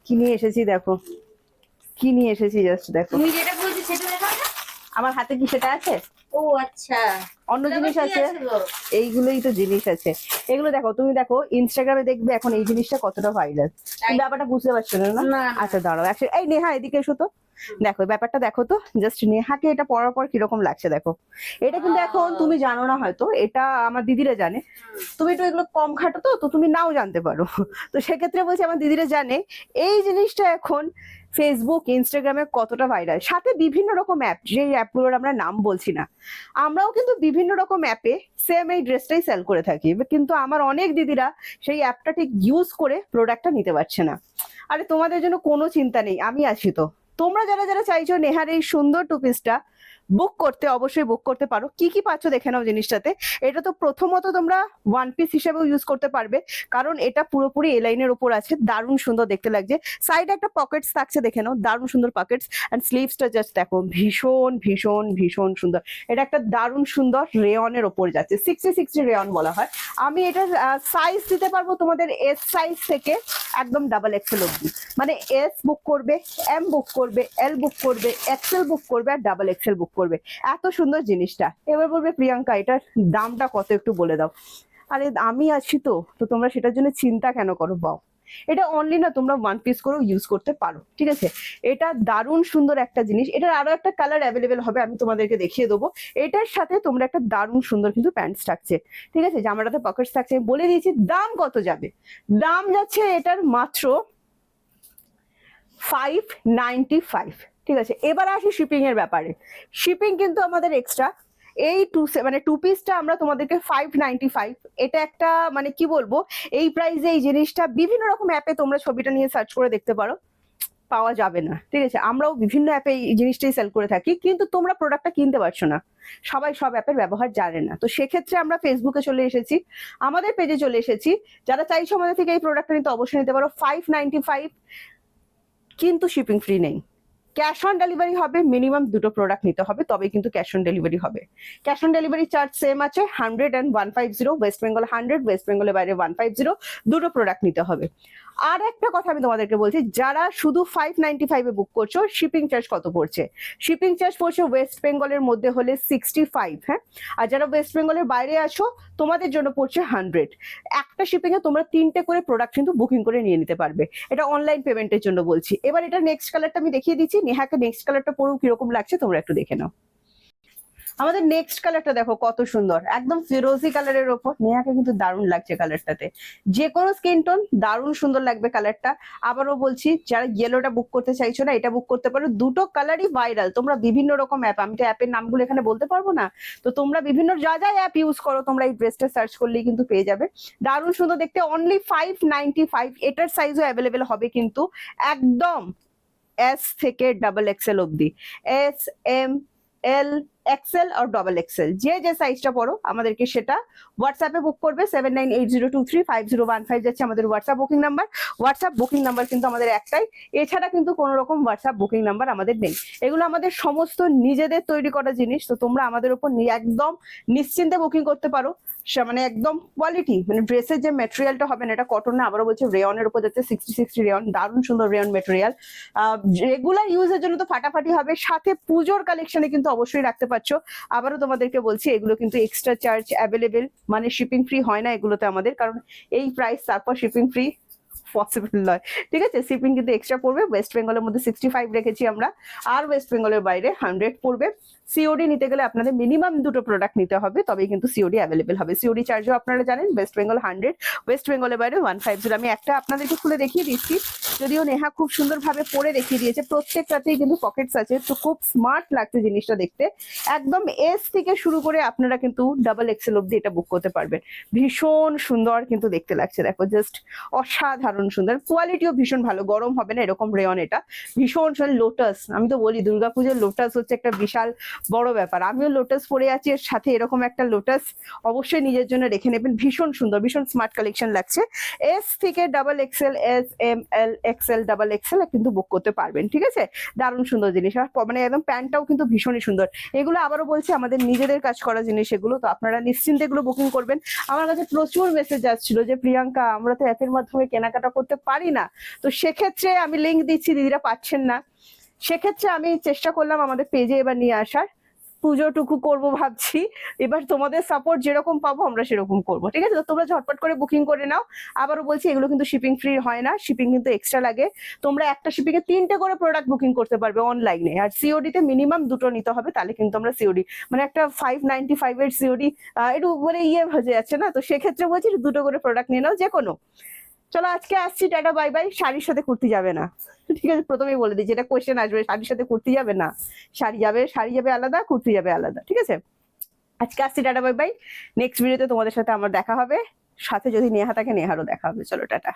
কি নিয়ে এসেছি দেখো, কি নিয়ে এসেছি জাস্ট দেখো। তুমি যেটা বলছো সেটা দেখাও না। আমার হাতে কি সেটা আছে? ও আচ্ছা, অন্য জিনিস আছে, গো? এইগুলোই তো জিনিস আছে। এগুলো দেখো, তুমি দেখো ইনস্টাগ্রামে দেখবে এখন এই জিনিসটা কতটা ভাইরাল। তুমি ব্যাপারটা বুঝতে পারছো না? না। আচ্ছা দাঁড়াও, এই নেহা এদিকে এসো তো। দেখো ব্যাপারটা দেখো তো, জাস্ট নেহাকে এটা পরার পর কিরকম লাগছে দেখো। এটা কিন্তু এখন তুমি জানো না হয়তো, এটা আমার দিদিরা জানে। তুমি একটু এগুলো কম খাটো তো, তো তুমি নাও জানতে পারো। তো সেক্ষেত্রে বলছি আমার দিদিরা জানে এই জিনিসটা এখন ফেসবুক ইনস্টাগ্রামে কতটা ভাইরাল। সাথে বিভিন্ন রকম অ্যাপ, যেই অ্যাপগুলোর আমরা নাম বলছি না, আমরাও কিন্তু বিভিন্ন রকম অ্যাপে সেম এই ড্রেসটাই সেল করে থাকি, কিন্তু আমার অনেক দিদিরা সেই অ্যাপটা ঠিক ইউজ করে প্রোডাক্টটা নিতে পারছে না। আরে তোমাদের জন্য কোনো চিন্তা নেই, আমি আছি তো। তোমরা যারা যারা চাইছো নেহার এই সুন্দর টু পিসটা বুক করতে, অবশ্যই বুক করতে পারো। কি কি পাচ্ছ দেখে নাও জিনিসটাতে। এটা তো প্রথমত তোমরা ওয়ান পিস হিসেবেও ইউজ করতে পারবে, কারণ এটা পুরোপুরি এ লাইনের উপর আছে, দারুণ সুন্দর দেখতে লাগছে। সাইডে একটা পকেটস থাকছে, দেখে নাও দারুণ সুন্দর পকেটস। অ্যান্ড স্লিভসটা জাস্ট দেখো, ভীষণ ভীষণ ভীষণ সুন্দর। এটা একটা দারুণ সুন্দর রেয়নের ওপর যাচ্ছে, 60/60 রেয়ন বলা হয়। আমি এটার সাইজ দিতে পারবো তোমাদের এস সাইজ থেকে একদম ডাবল এক্সেল অব্দি। মানে এস বুক করবে, এম বুক করবে, এল বুক করবে, এক্সেল বুক করবে, আর ডাবল এক্সেল বুক করবে। এত সুন্দর জিনিসটা। এবার বলবে প্রিয়াঙ্কা এটার দামটা কত একটু বলে দাও। আরে আমি আছি তো, তো তোমরা সেটার জন্য চিন্তা কেন করো বাও। এটা অনলি না, তোমরা ওয়ান পিস করেও ইউজ করতে পারো, ঠিক আছে। এটা দারুণ সুন্দর একটা জিনিস। এটার আরো একটা কালার অ্যাভেলেবেল হবে, আমি তোমাদেরকে দেখিয়ে দেবো। এটার সাথে তোমরা একটা দারুণ সুন্দর কিন্তু প্যান্টস থাকছে, ঠিক আছে। জামাটাতে পকেটস থাকছে। বলে দিয়েছি দাম কত যাবে। দাম যাচ্ছে এটার মাত্র 595, ঠিক আছে। এবার আসি শিপিং এর ব্যাপারে। শিপিং কিন্তু আমাদের এক্সট্রা। এই টু পিসটা আমরা তোমাদেরকে 595, এটা একটা মানে কি বলবো, এই প্রাইসে এই জিনিসটা বিভিন্ন রকম অ্যাপে তোমরা ছবিটা নিয়ে সার্চ করে দেখতে পারো, পাওয়া যাবে না, ঠিক আছে। আমরাও বিভিন্ন অ্যাপে এই জিনিসটাই সেল করে থাকি, কিন্তু তোমরা প্রোডাক্টটা কিনতে পারছো না, সবাই সব অ্যাপের ব্যবহার জানে না। তো সেক্ষেত্রে আমরা ফেসবুকে চলে এসেছি, আমাদের পেজে চলে এসেছি। যারা চাইছো আমাদের থেকে এই প্রোডাক্টটা নিতে অবশ্যই নিতে পারো। 595, কিন্তু শিপিং ফ্রি নেই। ক্যাশ অন ডেলিভারি হবে, মিনিমাম দুটো প্রোডাক্ট নিতে হবে, তবে কিন্তু ক্যাশ অন ডেলিভারি হবে। Cash on delivery charge same আছে, 100 and 150। ওয়েস্ট বেঙ্গল 100, ওয়েস্ট বেঙ্গলের বাইরে 150। দুটো প্রোডাক্ট নিতে হবে। আর একটা কথা আমি তোমাদেরকে বলছি, যারা শুধু 595 এ বুক করছো, শিপিং চার্জ কত পড়ছে? শিপিং চার্জ পড়ছে ওয়েস্ট বেঙ্গলের মধ্যে হলে 65, হ্যাঁ। আর যারা ওয়েস্ট বেঙ্গলের বাইরে আছো, তোমাদের জন্য পড়ছে 100। একটা শিপিং এ তোমরা 3টে করে প্রোডাক্ট কিন্তু বুকিং করে নিয়ে নিতে পারবে। এটা অনলাইন পেমেন্টের জন্য বলছি। এবার এটা নেক্সট কালারটা আমি দেখিয়ে দিচ্ছি। নেহাকে নেক্সট কালারটা পরেও কিরকম লাগছে তোমরা একটু দেখে নাও। আমাদের নেক্সট কালারটা দেখো কত সুন্দর, একদম ফিরোজি কালারের ওপর। নেহাকে কিন্তু দারুণ লাগছে কালারটাতে, যে কোনো স্কিন টোন দারুণ সুন্দর লাগবে কালারটা। আবারও বলছি, যারা ইয়েলোটা বুক করতে চাইছো না, এটা বুক করতে পারো। দুটো কালারই ভাইরাল। তোমরা বিভিন্ন রকম অ্যাপ, আমি তো অ্যাপের নামগুলো এখানে বলতে পারবো না, তো তোমরা বিভিন্ন যা যা অ্যাপ ইউজ করো, তোমরা এই ড্রেসটা সার্চ করলেই কিন্তু পেয়ে যাবে। দারুণ সুন্দর দেখতে, অনলি 595। এটার সাইজও অ্যাভেলেবেল হবে কিন্তু একদম এস থেকে ডাবল এক্সেল অব্দি। এস, এম, এল, এক্সেল আর ডবল এক্সেল, যে যে সাইজটা পড়ো আমাদেরকে সেটা হোয়াটসঅ্যাপে বুক করবে। 7980235015 যাচ্ছে আমাদের WhatsApp booking number. WhatsApp booking number কিন্তু আমাদের একটাই, এছাড়া কিন্তু কোনো রকম হোয়াটসঅ্যাপ বুকিং নাম্বার আমাদের নেই। এগুলো আমাদের সমস্ত নিজেদের তৈরি করা জিনিস, তো তোমরা আমাদের উপর একদম নিশ্চিন্তে বুকিং করতে পারো। মানে একদম কোয়ালিটি, মানে ড্রেসের যে মেটেরিয়ালটা হবে না, এটা কটন না, আবারও বলছে রেয়নের উপর যাচ্ছে, 60/60 রেয়ন, দারুণ সুন্দর রেয়ন মেটেরিয়াল। রেগুলার ইউজের জন্য তো ফাটাফাটি হবে, সাথে পুজোর কালেকশনে কিন্তু অবশ্যই রাখতে পারছো। আবারও তোমাদেরকে বলছি, এগুলো কিন্তু এক্সট্রা চার্জ অ্যাভেলেবেল, মানে শিপিং ফ্রি হয় না এগুলোতে আমাদের, কারণ এই প্রাইস তারপর শিপিং ফ্রি পসিবল নয়, ঠিক আছে। শিপিং কিন্তু এক্সট্রা পড়বে। ওয়েস্ট বেঙ্গলের মধ্যে 65 রেখেছি আমরা, আর ওয়েস্ট বেঙ্গলের বাইরে 100 পড়বে। সিওডি নিতে গেলে আপনাদের মিনিমাম দুটো প্রোডাক্ট নিতে হবে, তবেই কিন্তু সিওডি অ্যাভেলেবেল হবে। সিওডি চার্জও আপনারা জানেন, ওয়েস্ট বেঙ্গল 100, ওয়েস্ট বেঙ্গলের বাইরে 150। আমি একটা আপনাদেরকে খুলে দেখিয়ে দিচ্ছি, যদিও নেহা খুব সুন্দরভাবে পরে দেখিয়ে দিয়েছে। প্রত্যেকটাতেই কিন্তু পকেটস আছে, তো খুব স্মার্ট লাগছে জিনিসটা দেখতে। একদম এস থেকে শুরু করে আপনারা কিন্তু ডাবল এক্সেল অব্দি এটা বুক করতে পারবেন। ভীষণ সুন্দর কিন্তু দেখতে লাগছে, দেখো জাস্ট অসাধারণ সুন্দর। কোয়ালিটিও ভীষণ ভালো, গরম হবে না এরকম রেয়ন। এটা ভীষণ সুন্দর। লোটাস, আমি তো বলি দুর্গাপুজোর লোটাস হচ্ছে একটা বিশাল বড় ব্যাপার। আমিও লোটাস পরে আছি, এর সাথে এরকম একটা লোটাস অবশ্যই নিজের জন্য রেখে নেবেন। ভীষণ সুন্দর, ভীষণ স্মার্ট কালেকশন লাগছে। এস থেকে ডাবল এক্সেল, এস, এম, এল, এক্সেল, ডাবল এক্সেল কিন্তু বুক করতে পারবেন। ঠিক আছে, দারুণ সুন্দর জিনিস। আর মানে একদম প্যান্টটাও কিন্তু ভীষণই সুন্দর। এগুলো আবারও বলছি আমাদের নিজেদের কাজ করা জিনিস এগুলো, তো আপনারা নিশ্চিন্তে এগুলো বুকিং করবেন। আমার কাছে প্রচুর মেসেজ আসছিল যে প্রিয়াঙ্কা আমরা তো অ্যাপের মাধ্যমে কেনাকাটা করতে পারি না, তো সেক্ষেত্রে আমি লিঙ্ক দিচ্ছি, দিদিরা পাচ্ছেন না, সেক্ষেত্রে আমি চেষ্টা করলাম আমাদের পেজে এবার নিয়ে আসার। পুজোটুকু করব ভাবছি, এবার তোমাদের সাপোর্ট যেরকম পাবো আমরা সেরকম করবো। ঠিক আছে, তো তোমরা ঝটপট করে বুকিং করে নাও। আবারও বলছি এগুলো কিন্তু শিপিং ফ্রি হয় না, শিপিং কিন্তু এক্সট্রা লাগে। তোমরা একটা শিপিং এ 3টে করে প্রোডাক্ট বুকিং করতে পারবে অনলাইনে, আর সিওডি তে মিনিমাম 2টো নিতে হবে, তাহলে কিন্তু আমরা সিওডি মানে একটা 595 এর সিওডি একটু মানে হয়ে যাচ্ছে না, তো সেক্ষেত্রে বলছি 2টো করে প্রোডাক্ট নিয়ে নাও যে কোনো। চলো আজকে আসছি, টাটা বাই বাই। শাড়ির সাথে কুর্তি যাবে না, ঠিক আছে, প্রথমেই বলে দিচ্ছি, এটা কোয়েশ্চেন আসবে, শাড়ির সাথে কুর্তি যাবে না। শাড়ি যাবে, শাড়ি যাবে আলাদা, কুর্তি যাবে আলাদা। ঠিক আছে, আজকে আসছি, টাটা বাই বাই। নেক্সট ভিডিওতে তোমাদের সাথে আমার দেখা হবে, সাথে যদি নেহা থাকে নেহারও দেখা হবে। চলো টাটা।